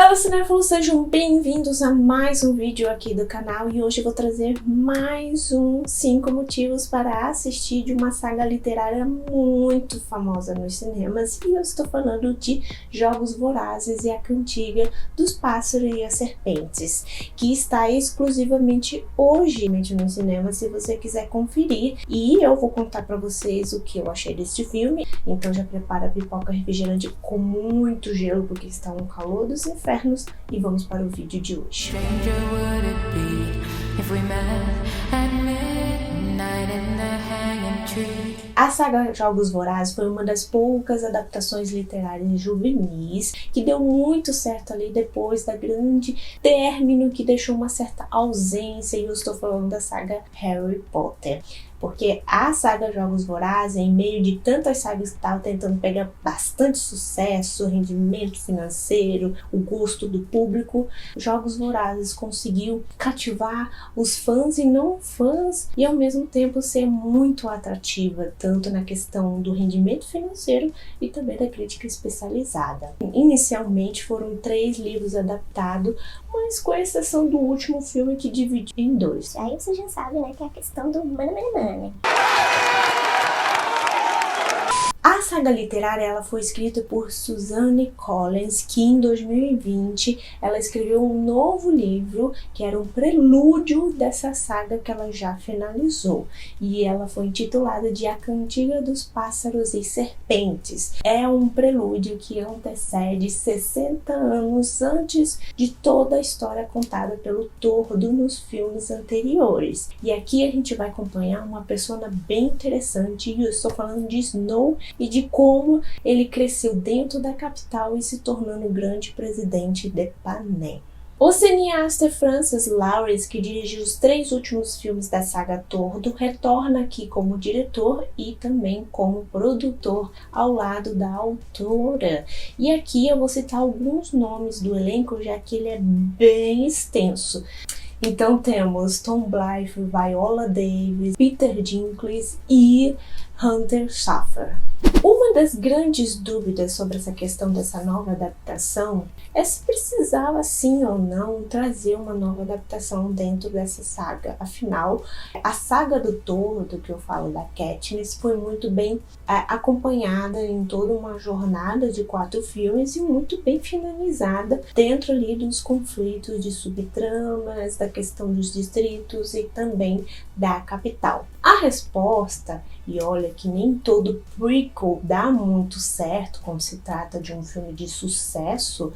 Fala, cinéfilos, sejam bem-vindos a mais um vídeo aqui do canal e hoje eu vou trazer mais 5 motivos para assistir de uma saga literária muito famosa nos cinemas, e eu estou falando de Jogos Vorazes e a Cantiga dos Pássaros e as Serpentes, que está exclusivamente hoje nos cinemas, se você quiser conferir, e eu vou contar para vocês o que eu achei deste filme. Então já prepara a pipoca refrigerante com muito gelo, porque está um calor dos infernos, e vamos para o vídeo de hoje. A saga Jogos Vorazes foi uma das poucas adaptações literárias juvenis que deu muito certo ali depois da grande término que deixou uma certa ausência, e eu estou falando da saga Harry Potter. Porque a saga Jogos Vorazes, em meio de tantas sagas que estavam tentando pegar bastante sucesso, rendimento financeiro, o gosto do público, Jogos Vorazes conseguiu cativar os fãs e não fãs, e ao mesmo tempo ser muito atrativa, tanto na questão do rendimento financeiro e também da crítica especializada. Inicialmente foram 3 livros adaptados, mas com exceção do último filme que dividiu em 2. Aí você já sabe, né, que é a questão do money. A saga literária ela foi escrita por Suzanne Collins, que em 2020 ela escreveu um novo livro que era um prelúdio dessa saga que ela já finalizou, e ela foi intitulada de A Cantiga dos Pássaros e Serpentes. É um prelúdio que antecede 60 anos antes de toda a história contada pelo Tordo nos filmes anteriores. E aqui a gente vai acompanhar uma persona bem interessante, e eu estou falando de Snow e de como ele cresceu dentro da capital e se tornando o grande presidente de Panem. O cineasta Francis Lawrence, que dirigiu os 3 últimos filmes da saga Tordo, retorna aqui como diretor e também como produtor ao lado da autora. E aqui eu vou citar alguns nomes do elenco, já que ele é bem extenso. Então temos Tom Blythe, Viola Davis, Peter Dinklage e Hunter Schafer. Uma das grandes dúvidas sobre essa questão dessa nova adaptação é se precisava sim ou não trazer uma nova adaptação dentro dessa saga. Afinal, a saga do Tordo, que eu falo da Katniss, foi muito bem acompanhada em toda uma jornada de 4 filmes e muito bem finalizada dentro ali dos conflitos de subtramas, da questão dos distritos e também da capital. A resposta, e olha que nem todo prequel dá muito certo quando se trata de um filme de sucesso,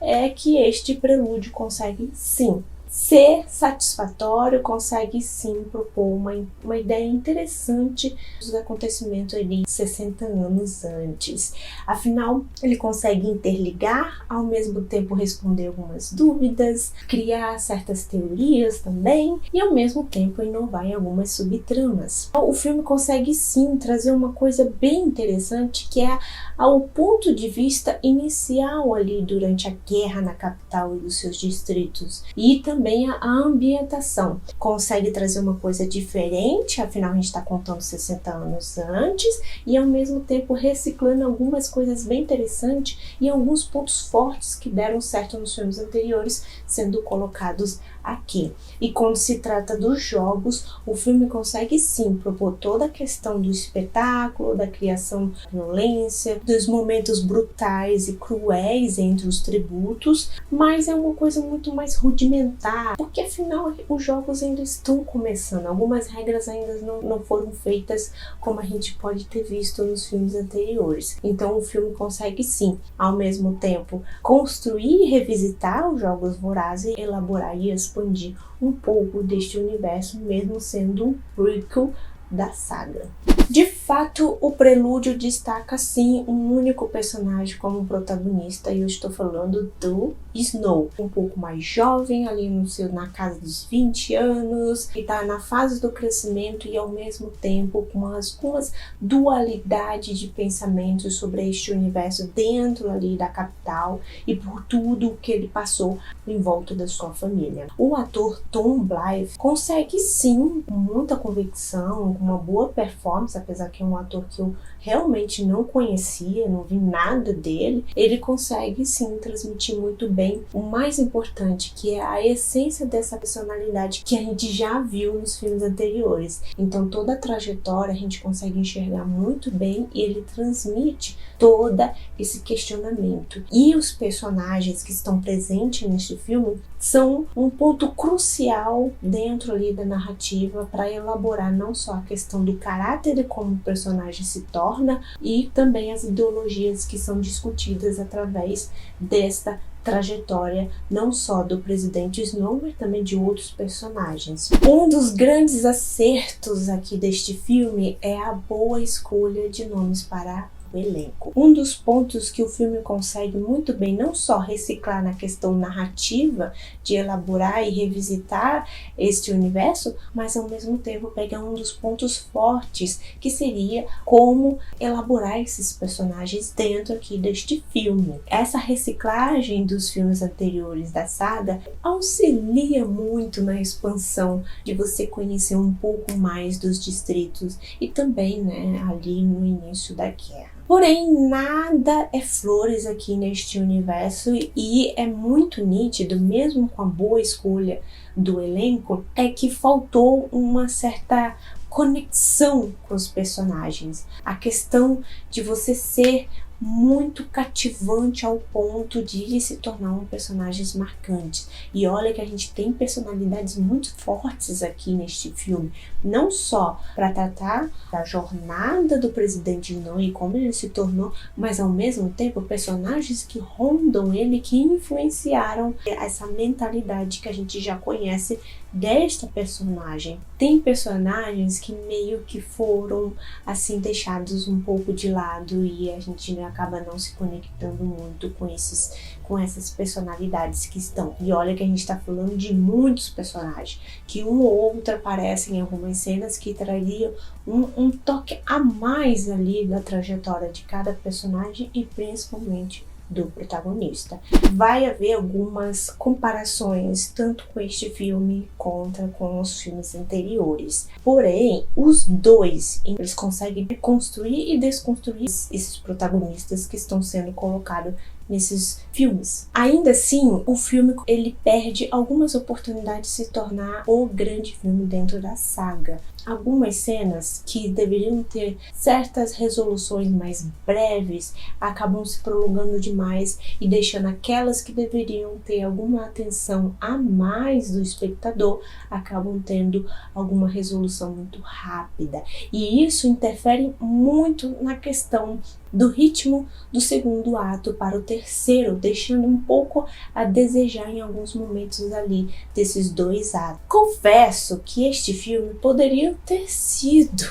é que este prelúdio consegue sim ser satisfatório, consegue sim propor uma ideia interessante dos acontecimentos ali 60 anos antes. Afinal, ele consegue interligar, ao mesmo tempo responder algumas dúvidas, criar certas teorias também e ao mesmo tempo inovar em algumas subtramas. O filme consegue sim trazer uma coisa bem interessante, que é o ponto de vista inicial ali durante a guerra na capital e dos seus distritos, e também a ambientação. Consegue trazer uma coisa diferente, afinal a gente está contando 60 anos antes, e ao mesmo tempo reciclando algumas coisas bem interessantes e alguns pontos fortes que deram certo nos filmes anteriores sendo colocados aqui. E quando se trata dos jogos, o filme consegue sim propor toda a questão do espetáculo, da criação de violência, dos momentos brutais e cruéis entre os tributos, mas é uma coisa muito mais rudimentar, porque afinal os jogos ainda estão começando, algumas regras ainda não foram feitas como a gente pode ter visto nos filmes anteriores. Então o filme consegue sim, ao mesmo tempo, construir e revisitar os Jogos Vorazes, elaborar e expandir um pouco deste universo, mesmo sendo um prequel da saga. De fato, o prelúdio destaca sim um único personagem como protagonista, e eu estou falando do Snow, um pouco mais jovem, ali na casa dos 20 anos, que está na fase do crescimento e ao mesmo tempo com algumas dualidades de pensamentos sobre este universo dentro ali da capital e por tudo o que ele passou em volta da sua família. O ator Tom Blythe consegue sim, com muita convicção, com uma boa performance, apesar que é um ator que eu realmente não conhecia, não vi nada dele, ele consegue sim transmitir muito bem o mais importante, que é a essência dessa personalidade que a gente já viu nos filmes anteriores. Então toda a trajetória a gente consegue enxergar muito bem e ele transmite todo esse questionamento. E os personagens que estão presentes neste filme são um ponto crucial dentro ali da narrativa para elaborar não só a questão do caráter de como o personagem se torna e também as ideologias que são discutidas através desta trajetória, não só do presidente Snow, mas também de outros personagens. Um dos grandes acertos aqui deste filme é a boa escolha de nomes para o elenco. Um dos pontos que o filme consegue muito bem não só reciclar na questão narrativa, de elaborar e revisitar este universo, mas ao mesmo tempo pegar um dos pontos fortes, que seria como elaborar esses personagens dentro aqui deste filme. Essa reciclagem dos filmes anteriores da saga auxilia muito na expansão de você conhecer um pouco mais dos distritos e também, né, ali no início da guerra. Porém, nada é flores aqui neste universo e é muito nítido, mesmo com a boa escolha do elenco, é que faltou uma certa conexão com os personagens. A questão de você ser muito cativante ao ponto de se tornar um personagem marcante. E olha que a gente tem personalidades muito fortes aqui neste filme, não só para tratar da jornada do presidente Snow e como ele se tornou, mas ao mesmo tempo personagens que rondam ele, que influenciaram essa mentalidade que a gente já conhece desta personagem. Tem personagens que meio que foram assim deixados um pouco de lado e a gente acaba não se conectando muito com essas personalidades que estão. E olha que a gente está falando de muitos personagens, que um ou outro aparecem em algumas cenas que trariam um toque a mais ali da trajetória de cada personagem e principalmente do protagonista. Vai haver algumas comparações tanto com este filme quanto com os filmes anteriores. Porém, os dois, eles conseguem construir e desconstruir esses protagonistas que estão sendo colocados nesses filmes. Ainda assim, o filme ele perde algumas oportunidades de se tornar o grande filme dentro da saga. Algumas cenas que deveriam ter certas resoluções mais breves acabam se prolongando demais e deixando aquelas que deveriam ter alguma atenção a mais do espectador acabam tendo alguma resolução muito rápida. E isso interfere muito na questão do ritmo do segundo ato para o terceiro, deixando um pouco a desejar em alguns momentos ali desses dois atos. Confesso que este filme poderia ter sido,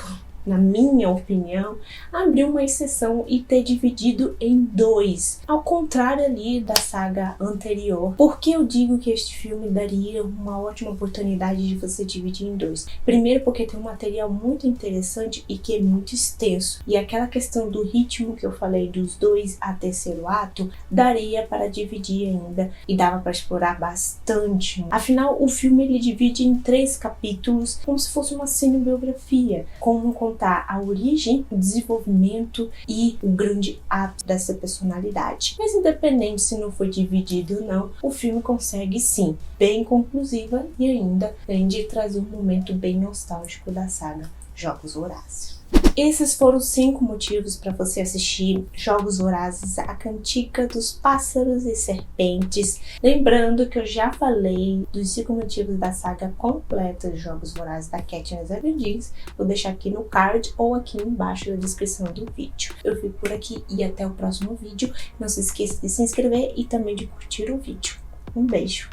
na minha opinião, abrir uma exceção e ter dividido em dois, ao contrário ali da saga anterior. Por que eu digo que este filme daria uma ótima oportunidade de você dividir em dois? Primeiro porque tem um material muito interessante e que é muito extenso, e aquela questão do ritmo que eu falei dos dois a terceiro ato, daria para dividir ainda e dava para explorar bastante. Afinal, o filme ele divide em 3 capítulos, como se fosse uma cinebiografia, como contar a origem, o desenvolvimento e o grande ato dessa personalidade. Mas independente se não foi dividido ou não, o filme consegue sim, bem conclusiva e ainda além de trazer um momento bem nostálgico da saga Jogos Vorazes. Esses foram 5 motivos para você assistir Jogos Vorazes, a Cantiga dos Pássaros e Serpentes. Lembrando que eu já falei dos 5 motivos da saga completa de Jogos Vorazes da Katniss Everdeen. Vou deixar aqui no card ou aqui embaixo na descrição do vídeo. Eu fico por aqui e até o próximo vídeo. Não se esqueça de se inscrever e também de curtir o vídeo. Um beijo.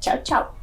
Tchau, tchau!